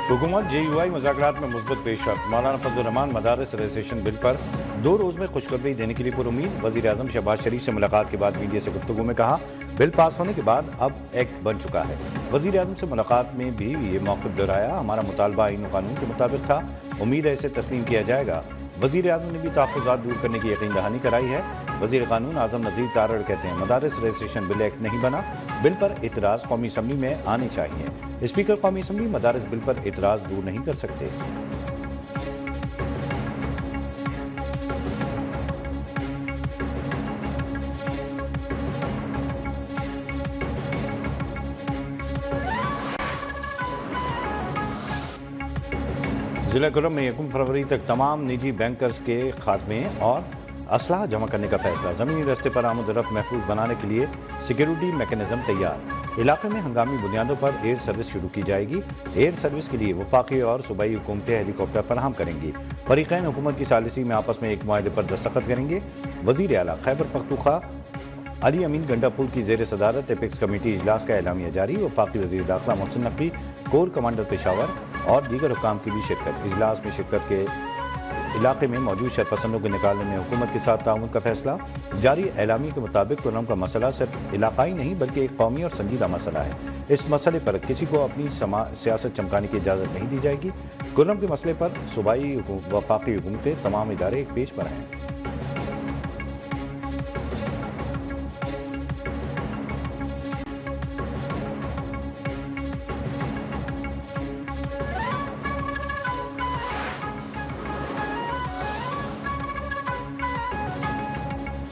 हुकूमत JUI मुज़ाकरात में मुस्बत पेशरफ्त। मौलाना फजल रहमान मदारस रजिस्ट्रेशन बिल पर 2 रोज़ में खुशखबरी देने के लिए पुरुमीद। वज़ीर आज़म शहबाज शरीफ से मुलाकात के बाद मीडिया से गुफ्तगू में कहा, बिल पास होने के बाद अब एक्ट बन चुका है। वज़ीर आज़म से मुलाकात में भी ये मौक़िफ़ दोहराया, हमारा मुतालबा आईन और कानून के मुताबिक था, उम्मीद है इसे तस्लीम किया जाएगा। वज़ीर आज़म ने भी तहफ़्फ़ुज़ात दूर करने की यकीन दहानी कराई है। वज़ीर कानून आज़म नज़ीर तारड़ कहते हैं, मदारस रजिस्ट्रेशन बिल एक्ट नहीं बना, बिल पर इतराज़ कौमी असम्बली में आने चाहिए। स्पीकर कौमी असम्बली मदारस बिल पर इतराज़ दूर नहीं कर सकते। ज़िला खुर्रम में 1 फरवरी तक तमाम निजी बैंकर्स के खात्मे और असलहा जमा करने का फैसला। ज़मीनी रस्ते पर आमद रफ्त महफूज बनाने के लिए सिक्योरिटी मैकेनिज्म तैयार। इलाके में हंगामी बुनियादों पर एयर सर्विस शुरू की जाएगी। एयर सर्विस के लिए वफाकी और सूबाई हुकूमतें हेलीकॉप्टर फराहम करेंगी। फरीक़ैन हुकूमत की सालिसी में आपस में एक मुआहदे पर दस्तखत करेंगे। वज़ीर आला खैबर पख्तूनख्वा अली अमीन गंडापुर की ज़ेर सदारत एपेक्स कमेटी इजलास का एलामिया जारी। वफाकी वज़ीर दाखिला मोहसिन नकवी, कोर कमांडर पेशावर और दीगर हुकाम की भी शिरकत। इजलास में शिरकत के इलाके में मौजूद शरपसंदों को निकालने में हुकूमत के साथ ताउन का फैसला। जारी एलामी के मुताबिक खुर्रम का मसला सिर्फ इलाकाई नहीं बल्कि एक कौमी और संजीदा मसला है। इस मसले पर किसी को अपनी सियासत चमकाने की इजाज़त नहीं दी जाएगी। खुर्रम के मसले पर सूबाई वफाकी हुकूमतें तमाम इदारे एक पेज पर हैं।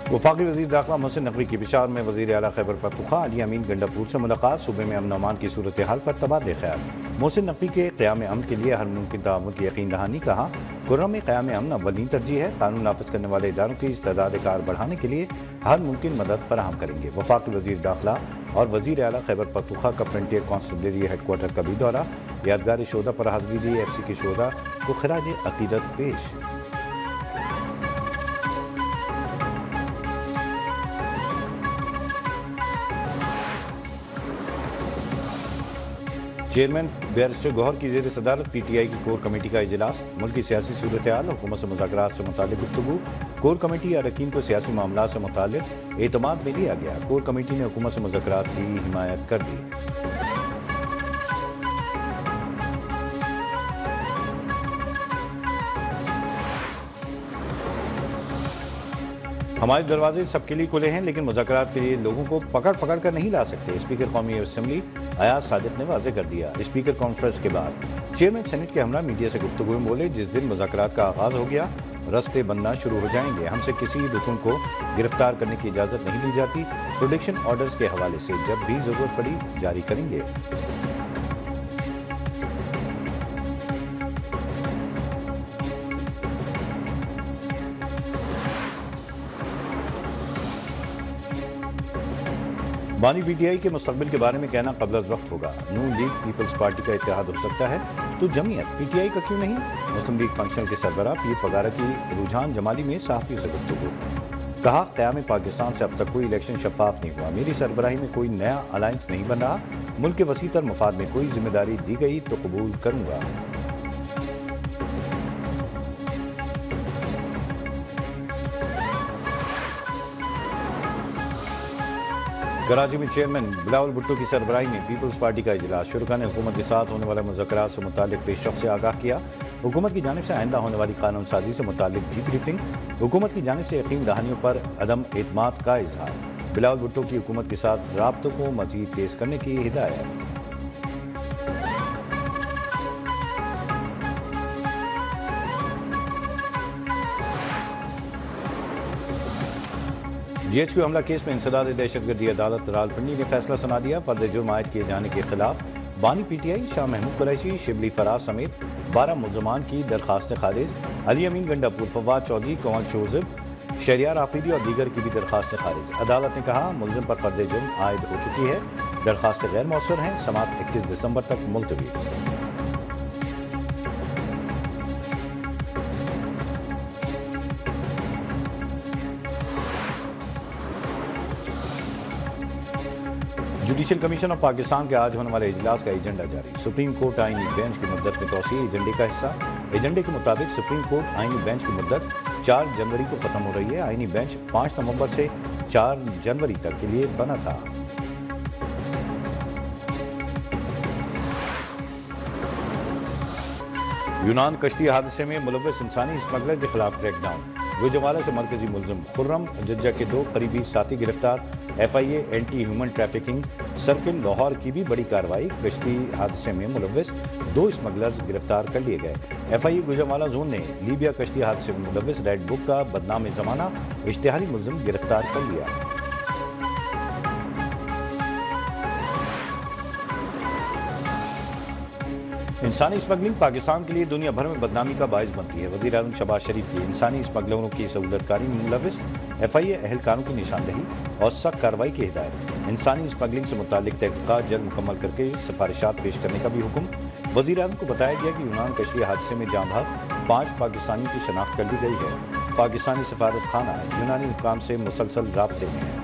वफाकी वज़ीर दाखिला मोहसिन नकवी की पेशावर में वज़ीर आला खैबर पख्तूनख्वा अली अमीन गंडापुर से मुलाकात। सूबे में अमन अमान की सूरत हाल पर तबादले ख्याल। मोहसिन नकवी के क़याम अमन के लिए हर मुमकिन ताअवुन की यकीन दहानी। कहा, खुर्रम में क़याम अमन अव्वलीन तरजीह है। कानून नाफिज करने वाले इदारों की इस्तेदाद कार बढ़ाने के लिए हर मुमकिन मदद फराहम करेंगे। वफाकी वज़ीर दाखिला और वज़ीर आला खैबर पख्तूनख्वा का फ्रंटियर कॉन्स्टेबलरी हेडक्वार्टर का भी दौरा। यादगार शोधा पर हाज़िरी दी। FC के शोधा को खिराज अक़ीदत पेश। चेयरमैन बैरिस्टर गौहर की ज़ेर सदारत PTI की कोर कमेटी का इजलास। मुल्क की सियासी सूरत हाल, हुकूमत से मुज़ाकरात से मुतालिक गुफ्तगू। कोर कमेटी अरकान को सियासी मामलात से मुतालिक एतमाद में लिया गया। कोर कमेटी ने हुकूमत से मुज़ाकरात की हिमायत कर दी। हमारे दरवाजे सबके लिए खुले हैं, लेकिन मुज़ाकरात के लिए लोगों को पकड़ पकड़ कर नहीं ला सकते। स्पीकर कौमी असम्बली अयाज सादिक ने वाज़ेह कर दिया। स्पीकर कॉन्फ्रेंस के बाद चेयरमैन सेनेट के हमरा मीडिया से गुफ्तगू में बोले, जिस दिन मुज़ाकरात का आगाज़ हो गया रस्ते बनना शुरू हो जाएंगे। हमसे किसी रुकन को गिरफ्तार करने की इजाज़त नहीं दी जाती। प्रोटेक्शन ऑर्डर्स के हवाले से जब भी ज़रूरत पड़ी जारी करेंगे। बानी PTI के मुस्तकबिल के बारे में कहना क़ब्ल अज़ वक्त होगा। नून लीग पीपल्स पार्टी का इत्तेहाद हो सकता है तो जमीयत PTI का क्यों नहीं? मुस्लिम लीग फंक्शनल के सरबराह पीर पगारा की रुझान जमाली में सहाफ़ियों से गुफ्तगू। कहा, क़याम पाकिस्तान से अब तक कोई इलेक्शन शफाफ नहीं हुआ। मेरी सरबराही में कोई नया अलायंस नहीं बन रहा। मुल्क के वसीतर मफाद में कोई जिम्मेदारी दी गई तो कबूल करूँगा। कराची में चेयरमैन बिलावल भुट्टो की सरबराही में पीपल्स पार्टी का इजलास। शुरका ने हुकूमत के साथ होने वाले मुज़ाकरात से मुतालिक पेशरफ्त से आगाह किया। हुकूमत की जानिब से आइंदा होने वाली कानून साजी से मुतालिक भी ब्रीफिंग। हुकूमत की जानिब से यकीन दहानियों पर अदम एतमाद का इजहार। बिलावल भुट्टो की हुकूमत के साथ राब्तों को मज़ीद तेज़ करने की हिदायत। GHQ हमला केस में इंसदाद दहशतगर्दी अदालत रावलपिंडी ने फैसला सुना दिया। फर्द जुर्म आयद किए जाने के खिलाफ बानी PTI शाह महमूद कुरैशी, शिबली फराज समेत 12 मुल्ज़मान की दरखास्तें खारिज। अली अमीन गंडापुर, फवाद चौधरी, कंवल शोज़िब, शहरियार आफरीदी और दीगर की भी दरखास्तें खारिज। अदालत ने कहा, मुलजिम पर फर्द जुर्म आयद हो चुकी है, दरखास्तें गैर मौसर हैं। समाअत 21 दिसंबर तक मुलतवी। जुडिशल कमीशन ऑफ पाकिस्तान के आज होने वाले इजलास का एजेंडा जारी। सुप्रीम कोर्ट आईनी बेंच की मुद्दत में तोसी एजेंडे का हिस्सा। एजेंडे के मुताबिक सुप्रीम कोर्ट आईनी बेंच की मुद्दत 4 जनवरी को खत्म हो रही है। आईनी बेंच 5 नवंबर से 4 जनवरी तक के लिए बना था। यूनान कश्ती हादसे में मुलव्वस इंसानी स्मगलर के खिलाफ क्रैकडाउन। गुजरावाला से मरकजी मुलजिम खुर्रम जज्जा के 2 करीबी साथी गिरफ्तार। FIA anti human trafficking circle Lahore की भी बड़ी कार्रवाई। कश्ती हादसे में मुलव्वस 2 स्मगलर्स गिरफ्तार कर लिए गए। FIA गुजरावाला जोन ने लीबिया कश्ती हादसे में मुलव्वस रेड बुक का बदनाम जमाना इश्तिहारी मुलजिम गिरफ्तार कर लिया। इंसानी स्मगलिंग पाकिस्तान के लिए दुनिया भर में बदनामी का बायस बनती है। वज़ीर आज़म शहबाज शरीफ की इंसानी स्मगलरों की सहूलतकारी में मुलव्वस FIA एहलकारों की निशानदही और सख्त कार्रवाई की हिदायत। इंसानी स्मगलिंग से मुतालिक तहक़ीक़ात जल्द मुकम्मल करके सिफारिशात पेश करने का भी हुक्म। वज़ीर आज़म को बताया गया कि यूनान कश्ती हादसे में जाँ बहक 5 पाकिस्तानियों की शनाख्त कर ली गई है। पाकिस्तानी सफारत खाना यूनानी हुकाम से मुसलसल राब्ते में है।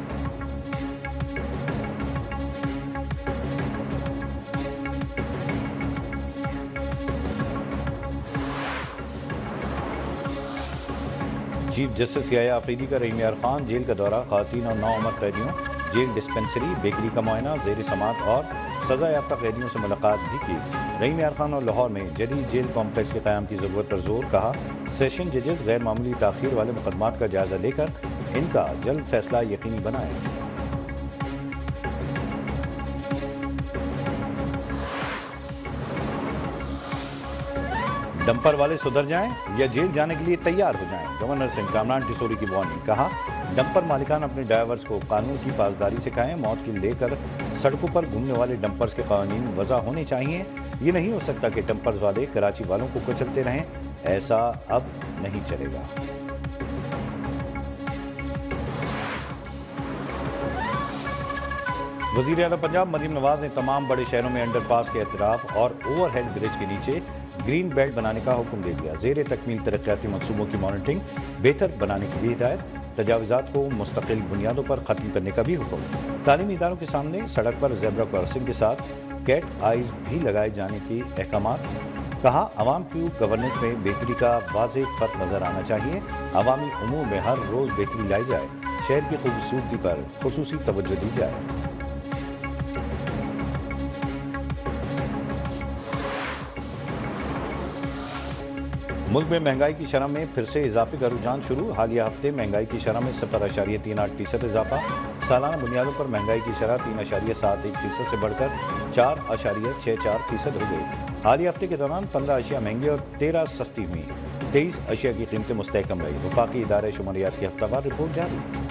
चीफ जस्टिस याया अफरीदी का रहीम यार खान जेल का दौरा। ख़वातीन और 9 उम्र कैदियों, जेल डिस्पेंसरी, बेकरी का मुआयना, ज़ेर समात और सज़ा याफ्ता कैदियों से मुलाकात भी की। रहीम यार खान और लाहौर में जदीद जेल कॉम्प्लेक्स के क़याम की ज़रूरत पर जोर। कहा, सेशन जजेस गैर मामूली ताख़ीर वाले मुकदमात का जायज़ा लेकर इनका जल्द फैसला यकीनी बनाएं। डंपर वाले सुधर जाएं या जेल जाने के लिए तैयार हो जाएं। गवर्नर सिंह कामरान टिसोरी की वार्निंग। कहा, डंपर मालिकान अपने ड्राइवर्स को कानून की पासदारी सिखाएं। मौत की लेकर सड़कों पर घूमने वाले डंपर्स के कानून वज़ा होने चाहिए। ये नहीं हो सकता कि डंपर्स वाले कराची वालों को कुचलते रहें। ऐसा अब नहीं चलेगा। वज़ीर आला पंजाब मरीम नवाज ने तमाम बड़े शहरों में अंडरपास के एतराफ़ और ओवरहेड ब्रिज के नीचे ग्रीन बेल्ट बनाने का हुक्म दे दिया। ज़ेर तकमील तरक्याती मनसूबों की मॉनिटरिंग बेहतर बनाने की भी हिदायत। तजावुज़ात को मुस्तकिल बुनियादों पर ख़त्म करने का भी हुक्म। तालीमी इदारों के सामने सड़क पर ज़ेब्रा क्रॉसिंग के साथ कैट आइज़ भी लगाए जाने की अहकामात। कहा, अवाम की गवर्नेंस में बेहतरी का वाज़ेह फ़र्क नज़र आना चाहिए। अवामी उमूर में हर रोज़ बेहतरी लाई जाए। शहर की खूबसूरती पर खुसूसी तवज्जो दी जाए। मुल्क में महंगाई की शरह में फिर से इजाफे का रुझान शुरू। हालिया हफ्ते महंगाई की शरह में 0.38% इजाफा। सालाना बुनियादों पर महंगाई की शरह 3.71% से बढ़कर 4.64% हो गई। हालिया हफ्ते के दौरान 15 अशिया महंगी और 13 सस्ती हुई। 23 अशिया की कीमतें मुस्तहकम रही। वफाकी इदारे शुमारियात की हफ्तावार रिपोर्ट जारी।